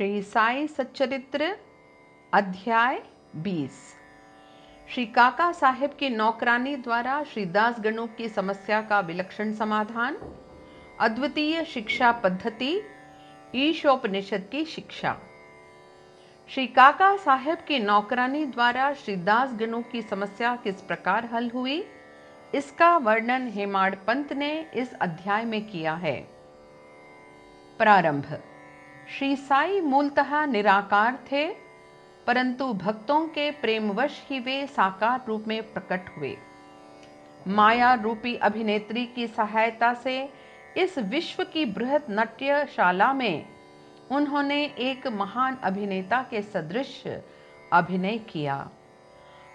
श्री साई सच्चरित्र अध्याय 20। श्री काका साहेब की नौकरानी द्वारा श्री दास गणों की समस्या का विलक्षण समाधान। अद्वितीय शिक्षा पद्धति, ईशोपनिषद की शिक्षा। श्री काका साहेब की नौकरानी द्वारा श्री दास गणों की समस्या किस प्रकार हल हुई, इसका वर्णन हेमाड़ पंत ने इस अध्याय में किया है। प्रारंभ। श्री साई मूलतः निराकार थे, परंतु भक्तों के प्रेमवश ही वे साकार रूप में प्रकट हुए। माया रूपी अभिनेत्री की सहायता से इस विश्व की बृहत नाट्यशाला में उन्होंने एक महान अभिनेता के सदृश अभिनय किया।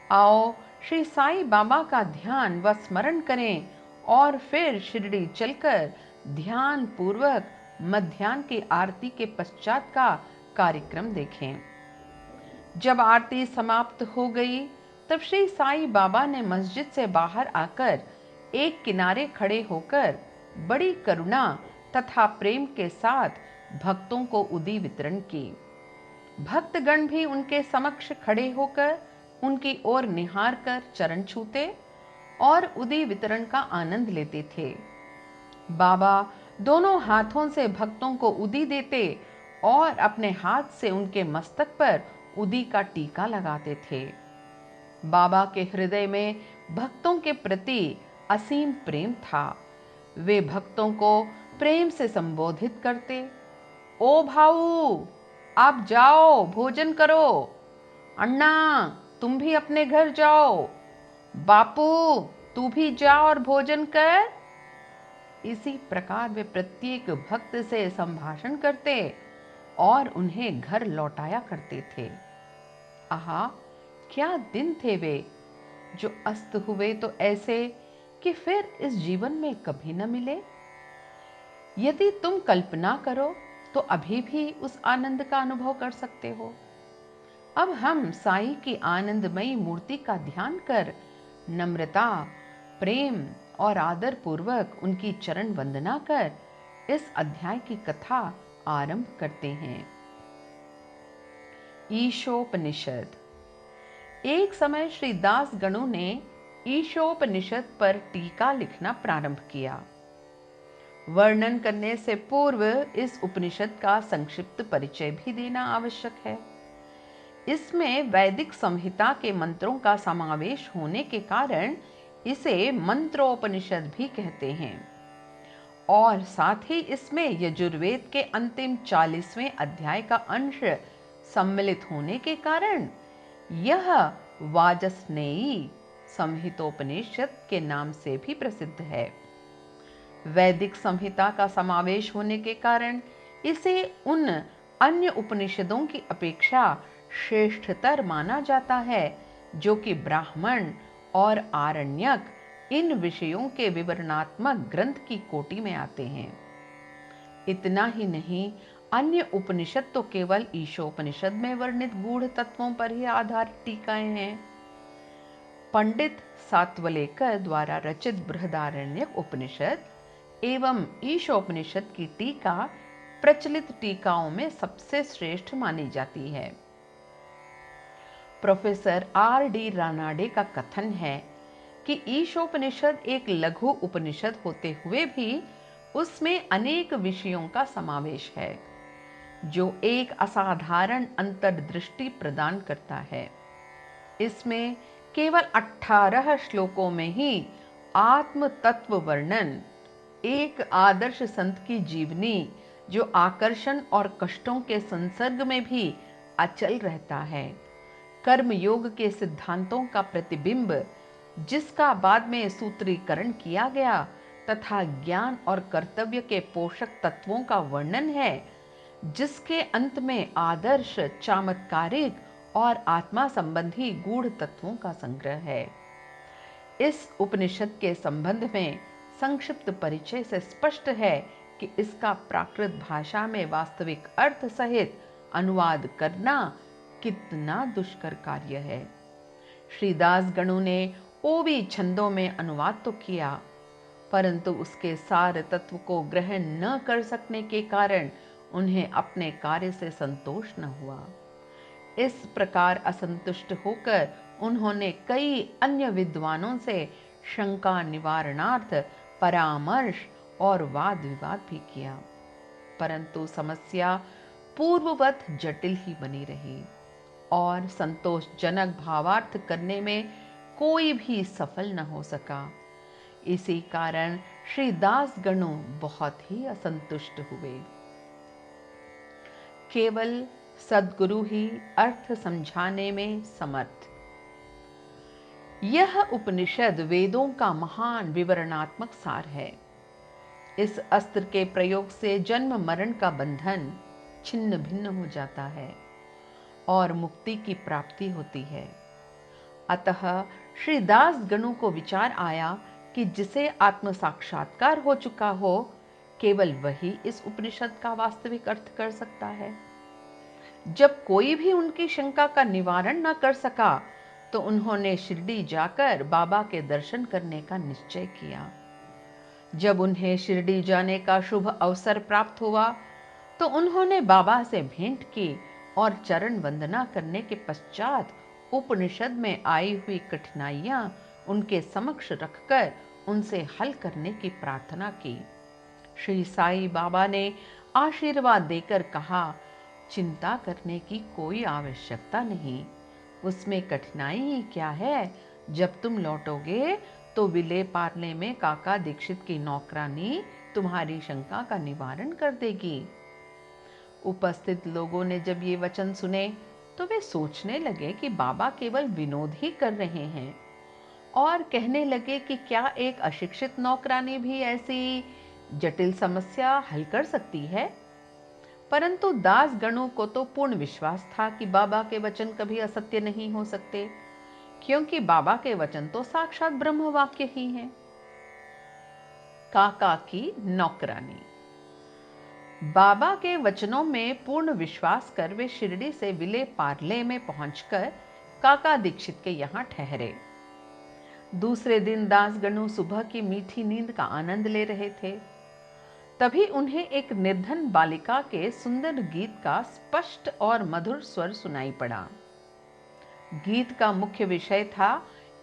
आओ श्री साई बाबा का ध्यान व स्मरण करें और फिर शिरडी चलकर ध्यान पूर्वक मध्याह्न की आरती के पश्चात का कार्यक्रम देखें। जब आरती समाप्त हो गई तब श्री साई बाबा ने मस्जिद से बाहर आकर एक किनारे खड़े होकर बड़ी करुणा तथा प्रेम के साथ भक्तों को उदी वितरण की। भक्तगण भी उनके समक्ष खड़े होकर उनकी ओर निहार कर चरण छूते और उदी वितरण का आनंद लेते थे। बाबा दोनों हाथों से भक्तों को उदी देते और अपने हाथ से उनके मस्तक पर उदी का टीका लगाते थे। बाबा के हृदय में भक्तों के प्रति असीम प्रेम था। वे भक्तों को प्रेम से संबोधित करते, ओ भाऊ आप जाओ भोजन करो, अन्ना तुम भी अपने घर जाओ, बापू तू भी जा और भोजन कर। इसी प्रकार वे प्रत्येक भक्त से संभाषण करते और उन्हें घर लौटाया करते थे। आहा, क्या दिन थे वे, जो अस्त हुए तो ऐसे कि फिर इस जीवन में कभी न मिले। यदि तुम कल्पना करो तो अभी भी उस आनंद का अनुभव कर सकते हो। अब हम साई की आनंदमयी मूर्ति का ध्यान कर नम्रता, प्रेम और आदर पूर्वक उनकी चरण वंदना कर इस अध्याय की कथा आरंभ करते हैं। ईशोपनिषद। एक समय श्री दास गणों ने ईशोपनिषद पर टीका लिखना प्रारंभ किया। वर्णन करने से पूर्व इस उपनिषद का संक्षिप्त परिचय भी देना आवश्यक है। इसमें वैदिक संहिता के मंत्रों का समावेश होने के कारण इसे मंत्रोपनिषद भी कहते हैं और साथ ही इसमें यजुर्वेद के अंतिम 40वें अध्याय का अंश सम्मिलित होने के कारण यह वाजस्नेयी संहितोपनिषद के नाम से भी प्रसिद्ध है। वैदिक संहिता का समावेश होने के कारण इसे उन अन्य उपनिषदों की अपेक्षा श्रेष्ठतर माना जाता है जो कि ब्राह्मण और आरण्यक इन विषयों के विवरणात्मक ग्रंथ की कोटि में आते हैं। इतना ही नहीं, अन्य उपनिषद तो केवल ईशोपनिषद में वर्णित गूढ़ तत्वों पर ही आधारित टीकाएं हैं। पंडित सातवलेकर द्वारा रचित बृहदारण्यक उपनिषद एवं ईशोपनिषद की टीका प्रचलित टीकाओं में सबसे श्रेष्ठ मानी जाती है। Professor R.D. रानाडे का कथन है कि ईशोपनिषद एक लघु उपनिषद होते हुए भी उसमें अनेक विषयों का समावेश है, जो एक असाधारण अंतर्दृष्टि प्रदान करता है। इसमें केवल 18 श्लोकों में ही आत्म तत्व वर्णन, एक आदर्श संत की जीवनी जो आकर्षण और कष्टों के संसर्ग में भी अचल रहता है, कर्म योग के सिद्धांतों का प्रतिबिंब जिसका बाद में सूत्रीकरण किया गया तथा ज्ञान और कर्तव्य के पोषक तत्वों का वर्णन है, जिसके अंत में आदर्श, चमत्कारिक और आत्मा संबंधी गूढ़ तत्वों का संग्रह है। इस उपनिषद के संबंध में संक्षिप्त परिचय से स्पष्ट है कि इसका प्राकृत भाषा में वास्तविक अर्थ सहित अनुवाद करना कितना दुष्कर कार्य है। श्री दास गणों ने ओवी छंदों में अनुवाद तो किया, परंतु उसके सार तत्व को ग्रहण न कर सकने के कारण उन्हें अपने कार्य से संतोष न हुआ। इस प्रकार असंतुष्ट होकर उन्होंने कई अन्य विद्वानों से शंका निवारणार्थ परामर्श और वाद विवाद भी किया, परंतु समस्या पूर्ववत जटिल ही बनी रही और संतोषजनक भावार्थ करने में कोई भी सफल न हो सका। इसी कारण श्री दास गणु बहुत ही असंतुष्ट हुए। केवल सद्गुरु ही अर्थ समझाने में समर्थ। यह उपनिषद वेदों का महान विवरणात्मक सार है। इस अस्त्र के प्रयोग से जन्म मरण का बंधन छिन्न भिन्न हो जाता है और मुक्ति की प्राप्ति होती है। अतः श्री दास गणु को विचार आया कि जिसे आत्म साक्षात्कार हो चुका हो, केवल वही इस उपनिषद का वास्तविक अर्थ कर सकता है। जब कोई भी उनकी शंका का निवारण न कर सका, तो उन्होंने शिरडी जाकर बाबा के दर्शन करने का निश्चय किया। जब उन्हें शिरडी जाने का शुभ अवसर प्राप्त हुआ, तो उन्होंने बाबा से भेंट की और चरण वंदना करने के पश्चात उपनिषद में आई हुई कठिनाइयां उनके समक्ष रखकर उनसे हल करने की प्रार्थना की। श्री साईं बाबा ने आशीर्वाद देकर कहा, चिंता करने की कोई आवश्यकता नहीं, उसमें कठिनाई ही क्या है। जब तुम लौटोगे तो विले पार्ले में काका दीक्षित की नौकरानी तुम्हारी शंका का निवारण कर देगी। उपस्थित लोगों ने जब ये वचन सुने तो वे सोचने लगे कि बाबा केवल विनोद ही कर रहे हैं और कहने लगे कि क्या एक अशिक्षित नौकरानी भी ऐसी जटिल समस्या हल कर सकती है। परंतु दास गणु को तो पूर्ण विश्वास था कि बाबा के वचन कभी असत्य नहीं हो सकते, क्योंकि बाबा के वचन तो साक्षात ब्रह्म वाक्य ही हैं। काका की नौकरानी। बाबा के वचनों में पूर्ण विश्वास कर वे शिरडी से विले पार्ले में पहुंचकर काका दीक्षित के यहां ठहरे। दूसरे दिन दास गणु सुबह की मीठी नींद का आनंद ले रहे थे। तभी उन्हें एक निर्धन बालिका के सुंदर गीत का स्पष्ट और मधुर स्वर सुनाई पड़ा। गीत का मुख्य विषय था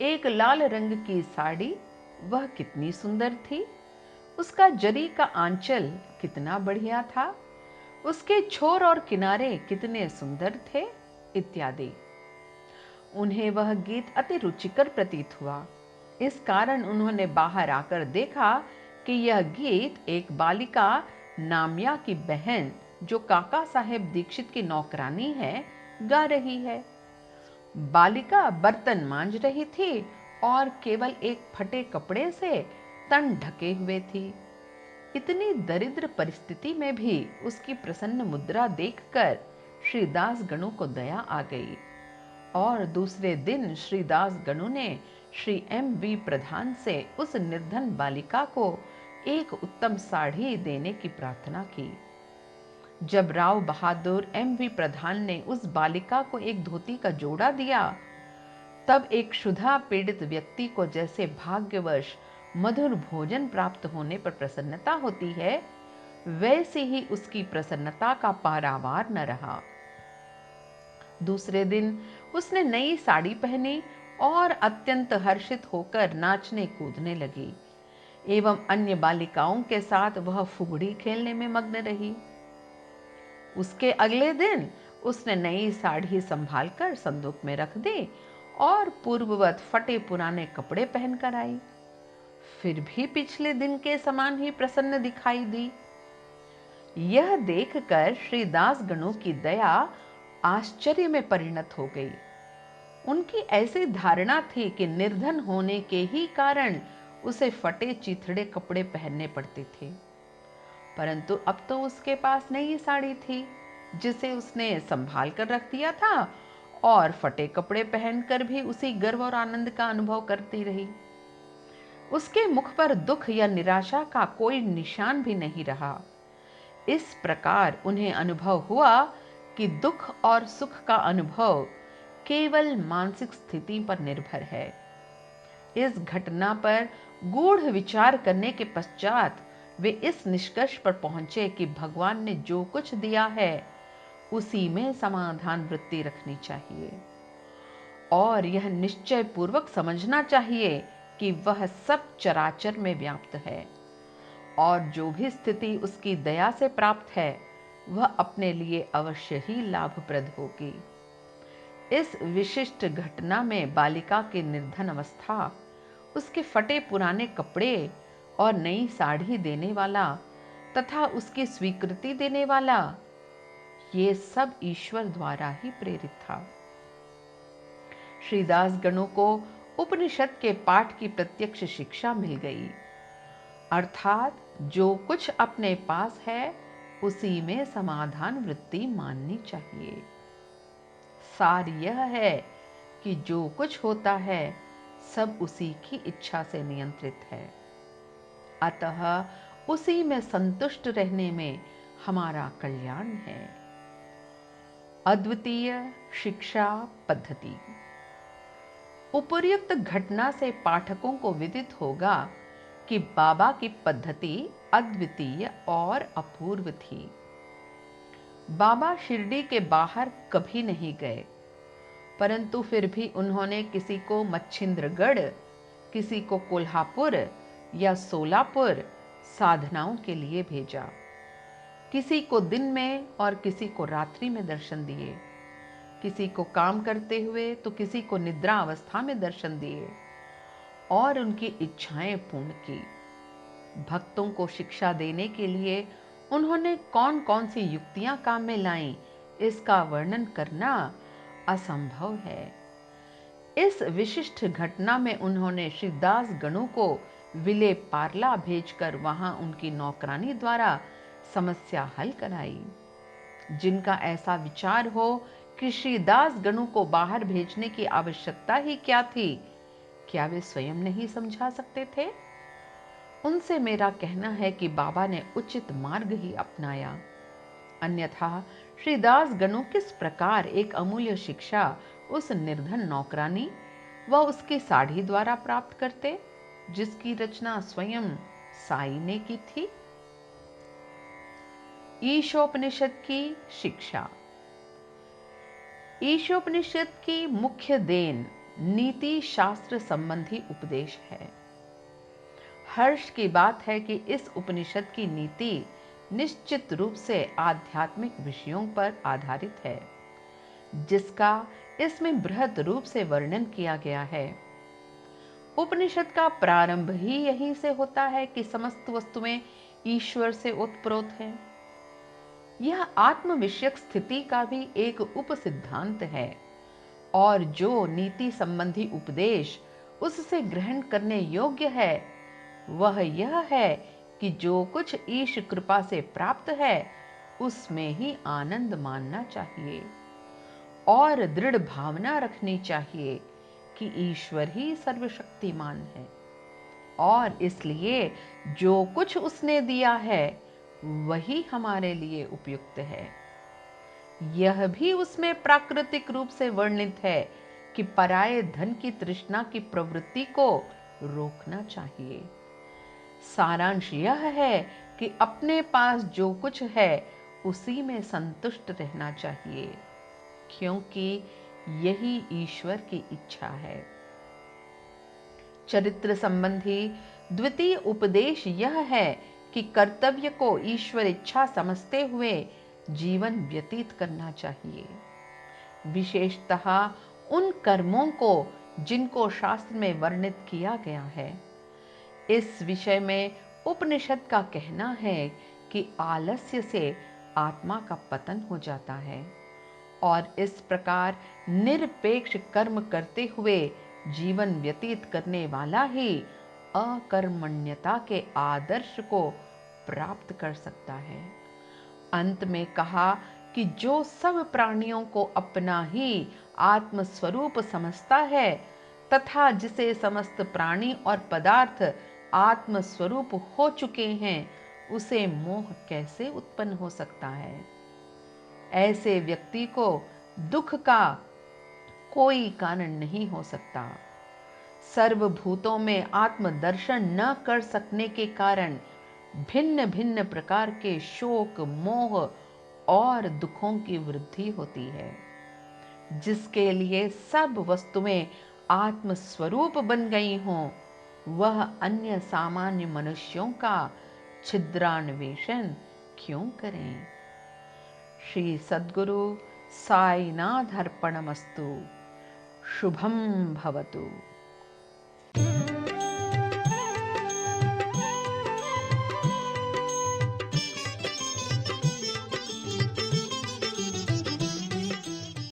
एक लाल रंग की साड़ी, वह कितनी सुंदर थी, उसका जरी का आंचल कितना बढ़िया था, उसके छोर और किनारे कितने सुंदर थे, इत्यादि। उन्हें वह गीत अति रुचिकर प्रतीत हुआ। इस कारण उन्होंने बाहर आकर देखा कि यह गीत एक बालिका नामिया की बहन, जो काका साहेब दीक्षित की नौकरानी है, गा रही है। बालिका बर्तन मांज रही थी और केवल एक फटे कपड़े से तन ढके हुए थी। इतनी दरिद्र परिस्थिति में भी उसकी प्रसन्न मुद्रा देखकर श्री दास गणु को दया आ गई और दूसरे दिन श्री दास गणु ने श्री M.V. प्रधान से उस निर्धन बालिका को एक उत्तम साड़ी देने की प्रार्थना की। जब राव बहादुर M.V. प्रधान ने उस बालिका को एक धोती का जोड़ा दिया, तब एक क्षुधा पीड़ित व्यक्ति को जैसे भाग्यवश मधुर भोजन प्राप्त होने पर प्रसन्नता होती है, वैसे ही उसकी प्रसन्नता का पारावार न रहा। दूसरे दिन उसने नई साड़ी पहनी और अत्यंत हर्षित होकर नाचने कूदने लगी एवं अन्य बालिकाओं के साथ वह फुगड़ी खेलने में मग्न रही। उसके अगले दिन उसने नई साड़ी संभालकर संदूक में रख दी और पूर्ववत फटे पुराने कपड़े पहनकर आई। फिर भी पिछले दिन के समान ही प्रसन्न दिखाई दी। यह देखकर श्री दास गणु की दया आश्चर्य में परिणत हो गई। उनकी ऐसी धारणा थी कि निर्धन होने के ही कारण उसे फटे चिथड़े कपड़े पहनने पड़ते थे, परंतु अब तो उसके पास नई साड़ी थी जिसे उसने संभाल कर रख दिया था और फटे कपड़े पहनकर भी उसी गर्व और आनंद का अनुभव करती रही। उसके मुख पर दुख या निराशा का कोई निशान भी नहीं रहा। इस प्रकार उन्हें अनुभव हुआ कि दुख और सुख का अनुभव केवल मानसिक स्थिति पर निर्भर है। इस घटना पर गूढ़ विचार करने के पश्चात वे इस निष्कर्ष पर पहुंचे कि भगवान ने जो कुछ दिया है उसी में समाधान वृत्ति रखनी चाहिए और यह निश्चय पूर्वक समझना चाहिए कि वह सब चराचर में व्याप्त है और जो भी स्थिति उसकी दया से प्राप्त है वह अपने लिए अवश्य ही लाभप्रद होगी। इस विशिष्ट घटना में बालिका की निर्धन अवस्था, उसके फटे पुराने कपड़े और नई साड़ी देने वाला तथा उसकी स्वीकृति देने वाला, ये सब ईश्वर द्वारा ही प्रेरित था। श्रीदास गणों को उपनिषद के पाठ की प्रत्यक्ष शिक्षा मिल गई, अर्थात जो कुछ अपने पास है उसी में समाधान वृत्ति माननी चाहिए। सार यह है कि जो कुछ होता है सब उसी की इच्छा से नियंत्रित है, अतः उसी में संतुष्ट रहने में हमारा कल्याण है। अद्वितीय शिक्षा पद्धति। उपर्युक्त घटना से पाठकों को विदित होगा कि बाबा की पद्धति अद्वितीय और अपूर्व थी। बाबा शिरडी के बाहर कभी नहीं गए, परंतु फिर भी उन्होंने किसी को मच्छिंद्रगढ़, किसी को कोल्हापुर या सोलापुर साधनाओं के लिए भेजा। किसी को दिन में और किसी को रात्रि में दर्शन दिए, किसी को काम करते हुए तो किसी को निद्रा अवस्था में दर्शन दिए और उनकी इच्छाएं पूर्ण की। भक्तों को शिक्षा देने के लिए उन्होंने कौन कौन सी युक्तियां काम में लाईं, इसका वर्णन करना असंभव है। इस विशिष्ट घटना में उन्होंने श्रीदास गणों को विले पार्ला भेजकर वहां उनकी नौकरानी द्वारा समस्या हल कराई। जिनका ऐसा विचार हो कि श्रीदास गणों को बाहर भेजने की आवश्यकता ही क्या थी, क्या वे स्वयं नहीं समझा सकते थे? उनसे मेरा कहना है कि बाबा ने उचित मार्ग ही अपनाया, अन्यथा श्रीदास गणों किस प्रकार एक अमूल्य शिक्षा उस निर्धन नौकरानी व उसकी साड़ी द्वारा प्राप्त करते, जिसकी रचना स्वयं साई ने की थी। ईशोपनिषद की शिक्षा। ईशोपनिषद की मुख्य देन नीति शास्त्र संबंधी उपदेश है। हर्ष की बात है कि इस उपनिषद की नीति निश्चित रूप से आध्यात्मिक विषयों पर आधारित है, जिसका इसमें बृहद रूप से वर्णन किया गया है। उपनिषद का प्रारंभ ही यहीं से होता है कि समस्त वस्तुएं ईश्वर से उत्प्रोत हैं। यह आत्म विषयक स्थिति का भी एक उपसिद्धांत है और जो नीति संबंधी उपदेश उससे ग्रहण करने योग्य है वह यह है कि जो कुछ ईश कृपा से प्राप्त है उसमें ही आनंद मानना चाहिए और दृढ़ भावना रखनी चाहिए कि ईश्वर ही सर्वशक्तिमान है और इसलिए जो कुछ उसने दिया है वही हमारे लिए उपयुक्त है। यह भी उसमें प्राकृतिक रूप से वर्णित है कि पराये धन की तृष्णा की प्रवृत्ति को रोकना चाहिए। सारांश यह है कि अपने पास जो कुछ है उसी में संतुष्ट रहना चाहिए, क्योंकि यही ईश्वर की इच्छा है। चरित्र संबंधी द्वितीय उपदेश यह है कि कर्तव्य को ईश्वर इच्छा समझते हुए जीवन व्यतीत करना चाहिए, विशेषतः उन कर्मों को जिनको शास्त्र में वर्णित किया गया है। इस विषय में उपनिषद का कहना है कि आलस्य से आत्मा का पतन हो जाता है और इस प्रकार निरपेक्ष कर्म करते हुए जीवन व्यतीत करने वाला ही अकर्मण्यता के आदर्श को प्राप्त कर सकता है। अंत में कहा कि जो सब प्राणियों को अपना ही आत्म स्वरूप समझता है तथा जिसे समस्त प्राणी और पदार्थ आत्म स्वरूप हो चुके हैं, उसे मोह कैसे उत्पन्न हो सकता है? ऐसे व्यक्ति को दुख का कोई कारण नहीं हो सकता। सर्वभूतों में आत्मदर्शन न कर सकने के कारण भिन्न भिन्न प्रकार के शोक, मोह और दुखों की वृद्धि होती है। जिसके लिए सब वस्तुएं आत्म स्वरूप बन गई हों, वह अन्य सामान्य मनुष्यों का छिद्रान्वेषण क्यों करें। श्री सद्गुरु साईनाथ अर्पणमस्तु। शुभम भवतु।